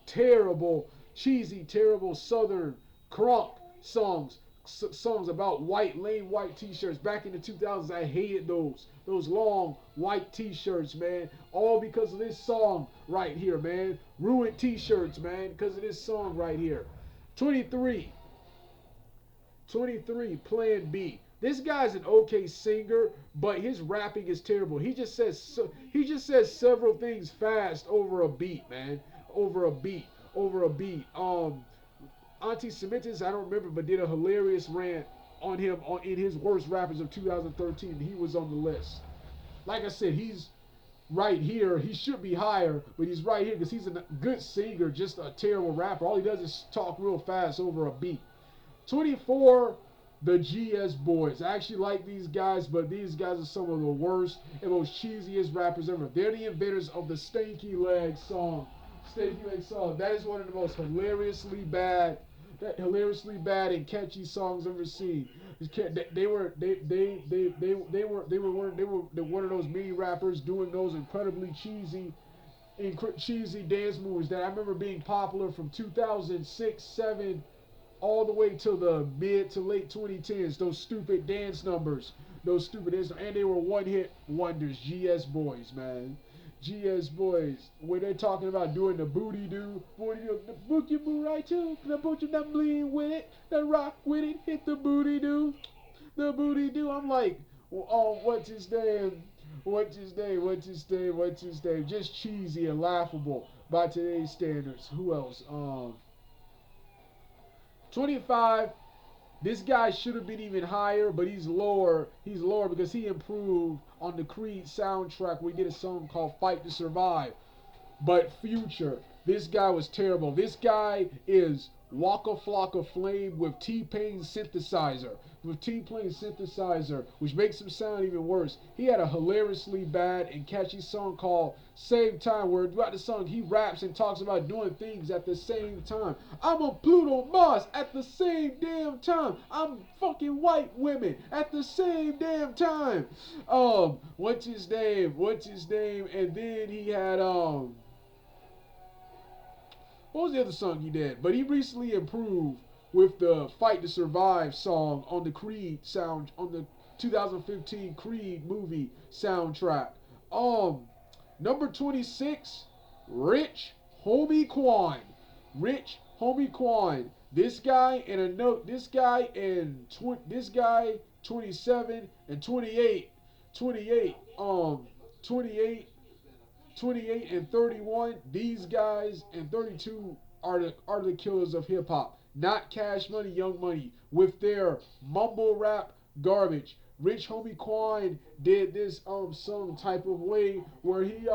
Terrible, cheesy, terrible Southern crunk songs about lame white t-shirts. Back in the 2000s, I hated those long white t-shirts, man. All because of this song right here, man. Ruined t-shirts, man, because of this song right here. 23, Plan B. This guy's an okay singer, but his rapping is terrible. He just says several things fast over a beat, man. Over a beat. Anti-Semitic, I don't remember, but did a hilarious rant on him in his worst rappers of 2013. He was on the list. Like I said, he's right here. He should be higher, but he's right here because he's a good singer, just a terrible rapper. All he does is talk real fast over a beat. 24, the GS Boys. I actually like these guys, but these guys are some of the worst and most cheesiest rappers ever. They're the inventors of the Stanky Leg song. Stanky Leg song. That is one of the most hilariously bad and catchy songs I've ever seen. They were one of those mini rappers doing those incredibly cheesy dance moves that I remember being popular from 2006, 7, all the way to the mid to late 2010s. Those stupid dance numbers, and they were one-hit wonders. GS Boys, man. GS Boys, when they're talking about doing the booty do, the book you move right to, the boot you not bleed with it, the rock with it, hit the booty do, the booty do. I'm like, oh, what's his name? What's his name? What's his name? What's his name? Just cheesy and laughable by today's standards. Who else? 25. This guy should have been even higher, but he's lower. He's lower because he improved on the Creed soundtrack. We did a song called "Fight to Survive." But Future, this guy was terrible. This guy is Waka Flocka Flame with T-Pain synthesizer. Which makes him sound even worse. He had a hilariously bad and catchy song called Same Time, where throughout the song he raps and talks about doing things at the same time. I'm on Pluto Mars at the same damn time. I'm fucking white women at the same damn time. What's his name? And then he had what was the other song he did? But he recently improved with the Fight to Survive song on the Creed on the 2015 Creed movie soundtrack. Number 26, Rich Homie Quan. Rich Homie Quan. This guy and 27 and 28 and 31, these guys, and 32 are the killers of hip hop. Not Cash Money, Young Money, with their mumble rap garbage. Rich Homie Quan did this some type of way where he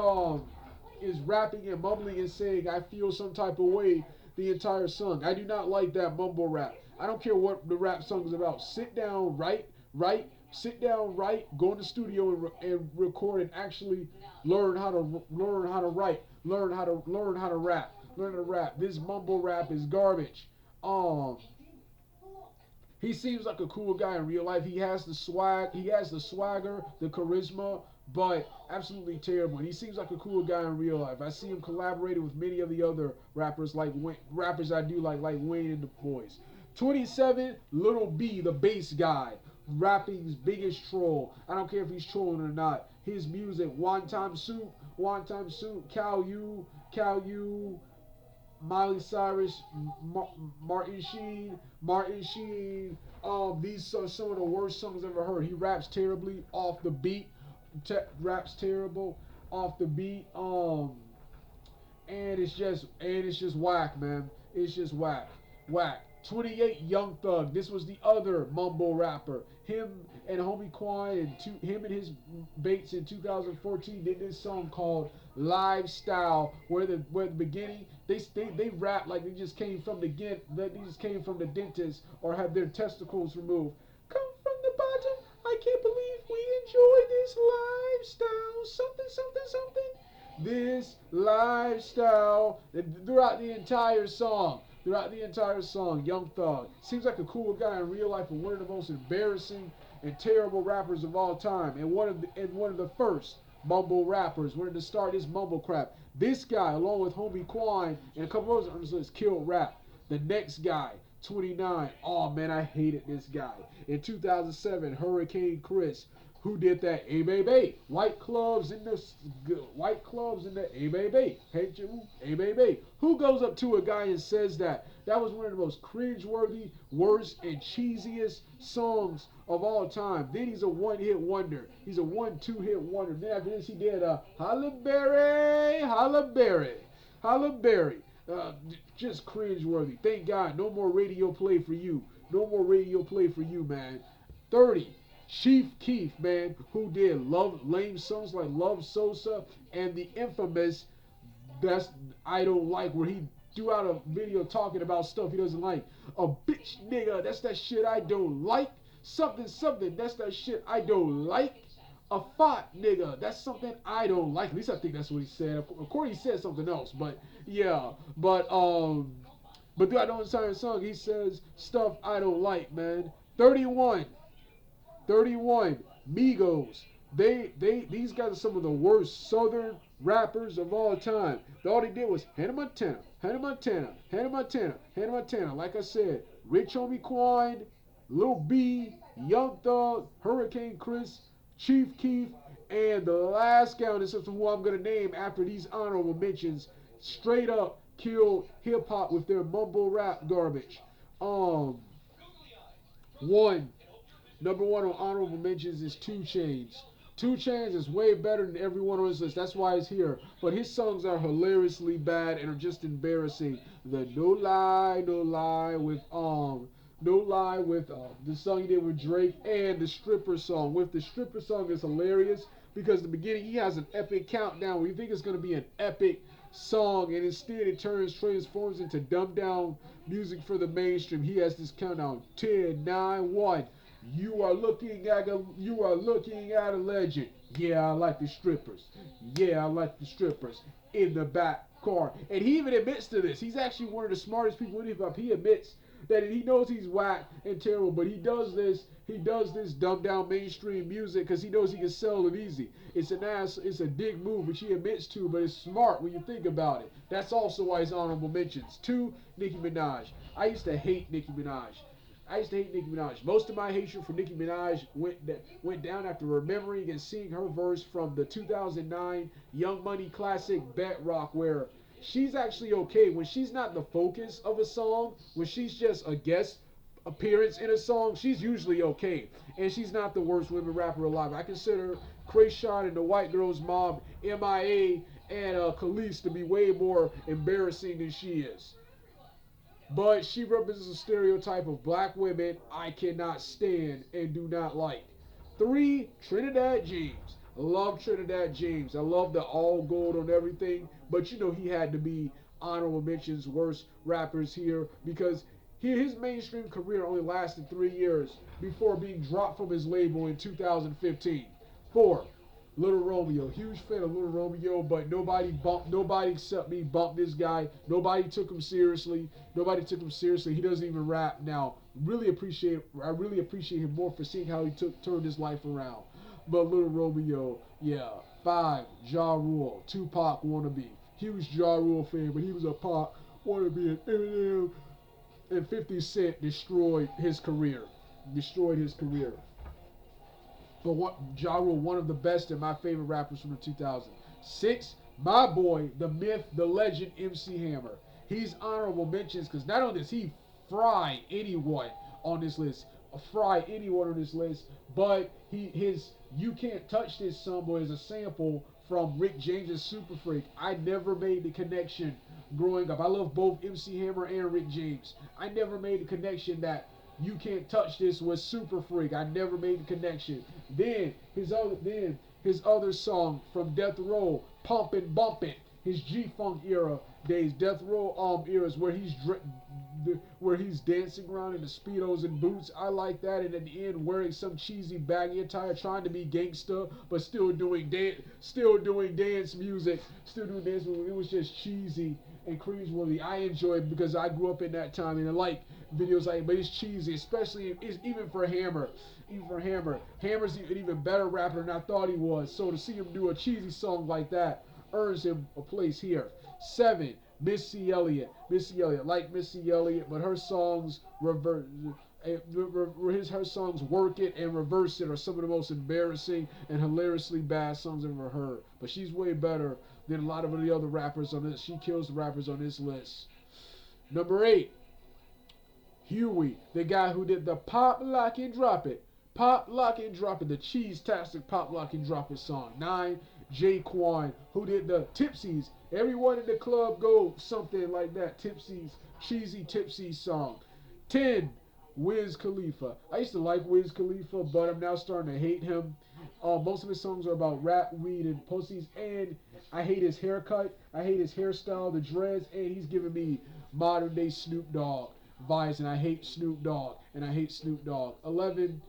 is rapping and mumbling and saying I feel some type of way the entire song. I do not like that mumble rap. I don't care what the rap song is about. Sit down, write, go in the studio and record and actually learn how to write, learn how to rap. This mumble rap is garbage. He seems like a cool guy in real life. He has the swagger, the charisma, but absolutely terrible. And he seems like a cool guy in real life. I see him collaborating with many of the other rappers I do like Wayne and the Boys. 27, Little B, the bass guy, rapping's biggest troll. I don't care if he's trolling or not. His music, One Time Soup, Cal U, Miley Cyrus, Martin Sheen. These are some of the worst songs I've ever heard. He raps terribly off the beat. Raps terrible off the beat. And it's just whack, man. It's just whack. 28, Young Thug. This was the other mumble rapper. Him and Homie Quan and him and his baits in 2014 did this song called Lifestyle, where the beginning they rap like they just came from the dentist or had their testicles removed. Come from the bottom, I can't believe we enjoy this lifestyle. Something. This lifestyle. Throughout the entire song, Young Thug seems like a cool guy in real life and one of the most embarrassing and terrible rappers of all time, and one of the first mumble rappers. Wanted to start this mumble crap. This guy, along with Homie Quan and a couple others on this list, killed rap. The next guy, 29. Oh man, I hated this guy. In 2007, Hurricane Chris. Who did that? Hey baby, white clubs in the hey baby, hey you, hey baby. Who goes up to a guy and says that? That was one of the most cringeworthy, worst, and cheesiest songs of all time. Then he's a one-hit wonder. He's a 1-2 hit wonder. Then after this, he did a Halle Berry. Just cringeworthy. Thank God, no more radio play for you. No more radio play for you, man. 30. Chief Keef, man, who did love lame songs like Love Sosa and the infamous That's I Don't Like, where he threw out a video talking about stuff he doesn't like. A bitch nigga, that's that shit I don't like. Something, something, that's that shit I don't like. A fat nigga, that's something I don't like. At least I think that's what he said. Of course, he said something else, but yeah. But throughout the entire song, he says stuff I don't like, man. 31. 31, Migos. These guys are some of the worst Southern rappers of all time. All they did was Hannah Montana, Hannah Montana, Hannah Montana, Hannah Montana. Like I said, Rich Homie Quan, Lil B, Young Thug, Hurricane Chris, Chief Keef, and the last guy on this system who I'm gonna name after these honorable mentions, straight up killed hip hop with their mumble rap garbage. Um, one Number one on honorable mentions is 2 Chainz. 2 Chainz is way better than everyone on his list. That's why he's here. But his songs are hilariously bad and are just embarrassing. The No Lie, No Lie with No Lie with the song he did with Drake and the stripper song. With the stripper song is hilarious because in the beginning he has an epic countdown where you think it's gonna be an epic song and instead it transforms into dumbed down music for the mainstream. He has this countdown 10, 9, 1. You are looking at a legend. Yeah, I like the strippers. Yeah, I like the strippers in the back car. And he even admits to this. He's actually one of the smartest people in hip hop. He admits that he knows he's whack and terrible, but he does this. He does this dumbed down mainstream music because he knows he can sell it easy. It's a dig move, which he admits to, but it's smart when you think about it. That's also why he's honorable mentions. 2, Nicki Minaj. I used to hate Nicki Minaj. Most of my hatred for Nicki Minaj went down after remembering and seeing her verse from the 2009 Young Money classic Bedrock, where she's actually okay when she's not the focus of a song. When she's just a guest appearance in a song, she's usually okay, and she's not the worst women rapper alive. I consider Krayshawn and the White Girls Mob, MIA, and Khalees to be way more embarrassing than she is. But she represents a stereotype of black women I cannot stand and do not like. 3, Trinidad James. I love Trinidad James. I love the all gold on everything. But you know he had to be honorable mentions, worst rappers here because his mainstream career only lasted 3 years before being dropped from his label in 2015. 4, Little Romeo, huge fan of Little Romeo, but nobody except me bumped this guy. Nobody took him seriously. He doesn't even rap now. I really appreciate him more for seeing how he turned his life around. But Little Romeo, yeah. 5, Ja Rule, Tupac wannabe. Huge Ja Rule fan, but he was a Pac wannabe, and Eminem and 50 Cent destroyed his career. But Ja Rule, one of the best and my favorite rappers from the 2000s. 6, my boy, the myth, the legend, MC Hammer. He's honorable mentions because not only does he fry anyone on this list, but his You Can't Touch This song is a sample from Rick James' Super Freak. I never made the connection growing up. I love both MC Hammer and Rick James. I never made the connection that You Can't Touch This was Super Freak. I never made the connection. Then his other song from Death Row, Pumpin' Bumpin', his G-Funk era days, Death Row eras where he's dancing around in the speedos and boots. I like that, and at the end wearing some cheesy baggy attire, trying to be gangsta, but still doing dance music. It was just cheesy and cringeworthy. I enjoyed it because I grew up in that time and I like videos like it, but it's cheesy, especially even for Hammer. Hammer's an even better rapper than I thought he was. So to see him do a cheesy song like that earns him a place here. 7, Missy Elliott. Like Missy Elliott, but her songs her songs Work It and Reverse It are some of the most embarrassing and hilariously bad songs I've ever heard. But she's way better than a lot of the other rappers on this. She kills the rappers on this list. Number 8, Huey, the guy who did the Pop, Lock, and Drop It. The cheese-tastic Pop, Lock, and Drop It song. 9 Jaquan, who did the Tipsies. Everyone in the club go something like that. Tipsies, cheesy Tipsy song. 10, Wiz Khalifa. I used to like Wiz Khalifa, but I'm now starting to hate him. Most of his songs are about rap, weed, and pussies, and I hate his haircut. I hate his hairstyle, the dreads, and he's giving me modern day Snoop Dogg vibes, and I hate Snoop Dogg, and I hate Snoop Dogg. 11,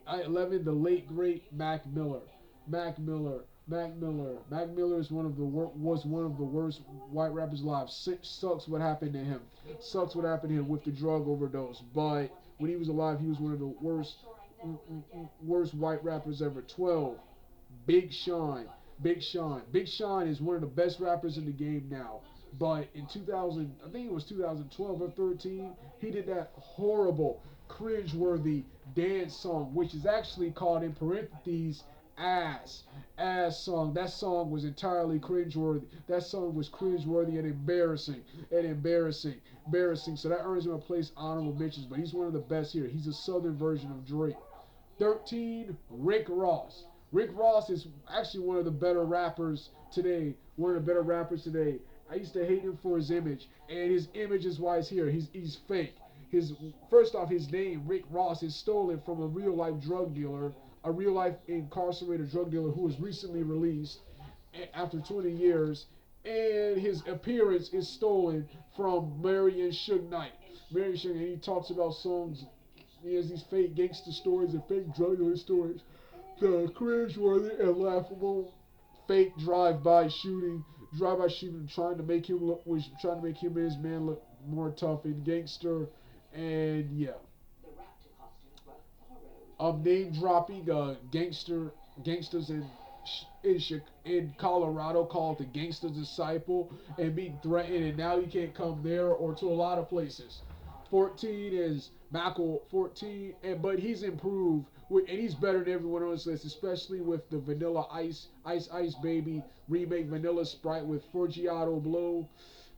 the late great Mac Miller. Mac Miller. Mac Miller. Mac Miller is was one of the worst white rappers alive. Sucks what happened to him. Sucks what happened to him with the drug overdose. But when he was alive, he was one of the worst white rappers ever. 12, Big Sean. Big Sean. Big Sean is one of the best rappers in the game now. But in 2000, I think it was 2012 or 13, he did that horrible, cringeworthy dance song, which is actually called in parentheses ass song. That song was entirely cringeworthy. That song was cringeworthy and embarrassing. So that earns him a place honorable mentions. But he's one of the best here. He's a southern version of Drake. 13, Rick Ross. Rick Ross is actually one of the better rappers today. One of the better rappers today. I used to hate him for his image, and his image is why he's here. He's fake. His first off, his name Rick Ross is stolen from a real life drug dealer, a real life incarcerated drug dealer who was recently released after 20 years, and his appearance is stolen from Marion Suge Knight. Marion Suge, and he talks about songs. He has these fake gangster stories and fake drug dealer stories. The cringeworthy and laughable fake drive-by shooting, trying to make him and his man look more tough and gangster, and yeah. Name dropping gangsters in Colorado called the Gangster Disciple and being threatened, and now you can't come there or to a lot of places. 14 is Mackle 14, but he's improved and he's better than everyone on this list, especially with the Vanilla Ice Baby remake Vanilla Sprite with Forgiato Blow,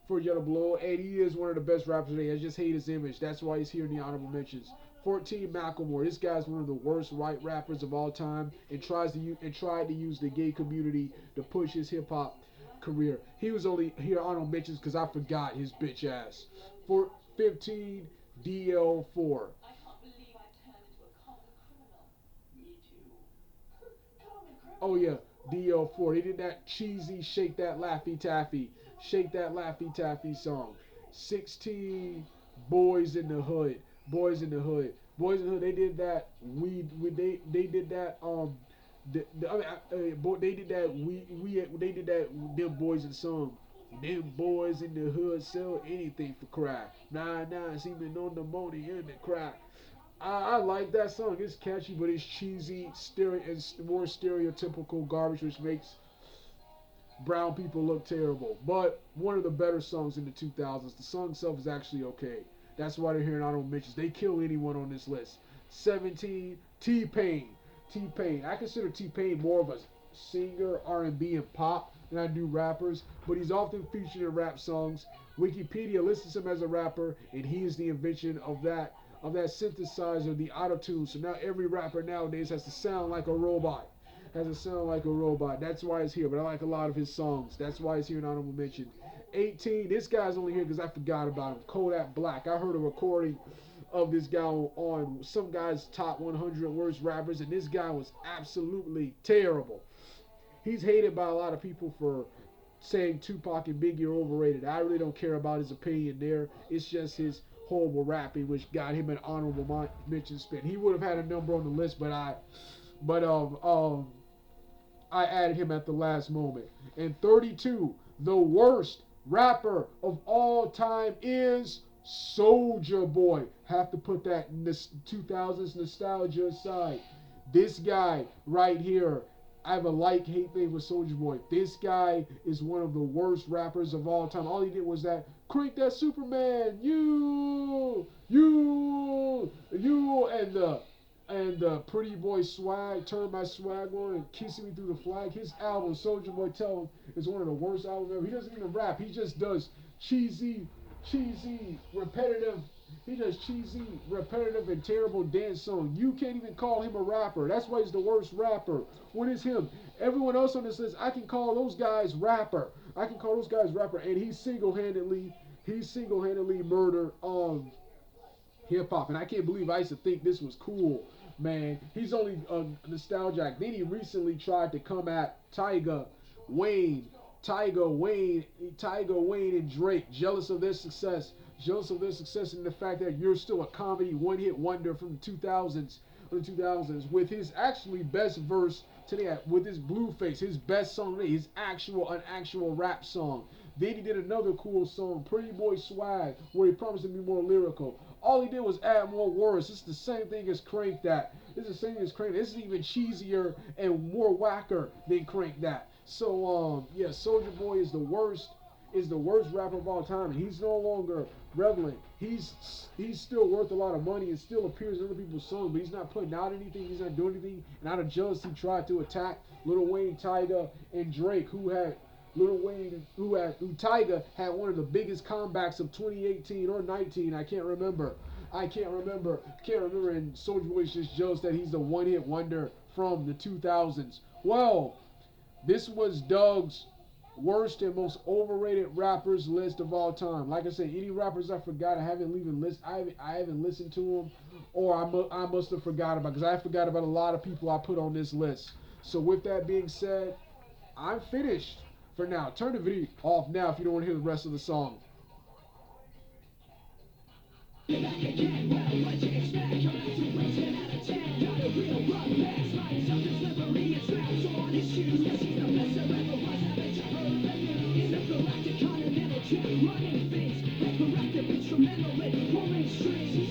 and he is one of the best rappers today. I just hate his image. That's why he's here in the honorable mentions. 14, Macklemore. This guy's one of the worst white rappers of all time, and tried to use the gay community to push his hip hop career. He was only here honorable mentions because I forgot his bitch ass. 15, DL4. Oh yeah, DL4. They did that cheesy Shake That Laffy Taffy song. 16, Boys in the Hood. Boys in the Hood. They did that. They did that. They did that. They did that. Them boys in song. Them boys in the hood sell anything for crack. 9-9 seeming on the money in the crack. I like that song. It's catchy, but it's cheesy, and more stereotypical garbage, which makes brown people look terrible. But one of the better songs in the 2000s. The song itself is actually okay. That's why they're here in honorable mentions. They kill anyone on this list. 17, T-Pain. T-Pain. I consider T-Pain more of a singer, R&B, and pop than I do rappers, but he's often featured in rap songs. Wikipedia lists him as a rapper, and he is the invention of that synthesizer, the auto-tune. So now every rapper nowadays has to sound like a robot. That's why he's here, but I like a lot of his songs. That's why he's here in honorable mention. 18, this guy's only here because I forgot about him. Kodak Black. I heard a recording of this guy on some guy's top 100 worst rappers, and this guy was absolutely terrible. He's hated by a lot of people for saying Tupac and Biggie are overrated. I really don't care about his opinion there. It's just his horrible rapping, which got him an honorable mention spin. He would have had a number on the list, but I added him at the last moment. And 32, the worst rapper of all time is Soulja Boy. Have to put that 2000s nostalgia aside. This guy right here, I have a like-hate thing with Soulja Boy. This guy is one of the worst rappers of all time. All he did was that, crank that Superman, you, and the Pretty Boy Swag, Turn My Swag On, and Kissing Me Through the Flag. His album, Soulja Boy Tell Him, is one of the worst albums ever. He doesn't even rap. He just does cheesy, repetitive. He does cheesy, repetitive, and terrible dance song. You can't even call him a rapper. That's why he's the worst rapper. What is him? Everyone else on this list, I can call those guys rapper. I can call those guys rapper, and he single-handedly murdered hip hop. And I can't believe I used to think this was cool, man. He's only nostalgic. Then he recently tried to come at Wayne, Tiger Wayne and Drake, jealous of their success and the fact that you're still a comedy one-hit wonder from the 2000s, with his actually best verse today, with his Blueface, his best song today, an actual rap song. Then he did another cool song, Pretty Boy Swag, where he promised to be more lyrical. All he did was add more words. It's the same thing as Crank That. This is even cheesier and more whacker than Crank That. So yeah, Soldier Boy is the worst rapper of all time, and he's no longer relevant. He's still worth a lot of money and still appears in other people's songs, but he's not putting out anything. He's not doing anything. And out of jealousy, tried to attack Lil Wayne, Tyga, and Drake, who Tyga had one of the biggest comebacks of 2018 or 19. I can't remember. And Soulja Boy's just jealous that he's the one-hit wonder from the 2000s. Well, this was Doug's worst and most overrated rappers list of all time. Like I said, any rappers I forgot, I haven't listened to them, or I must have forgot about, because I forgot about a lot of people I put on this list. So with that being said, I'm finished for now. Turn the video off now if you don't want to hear the rest of the song. Running things, corrective instrumental, pulling strings.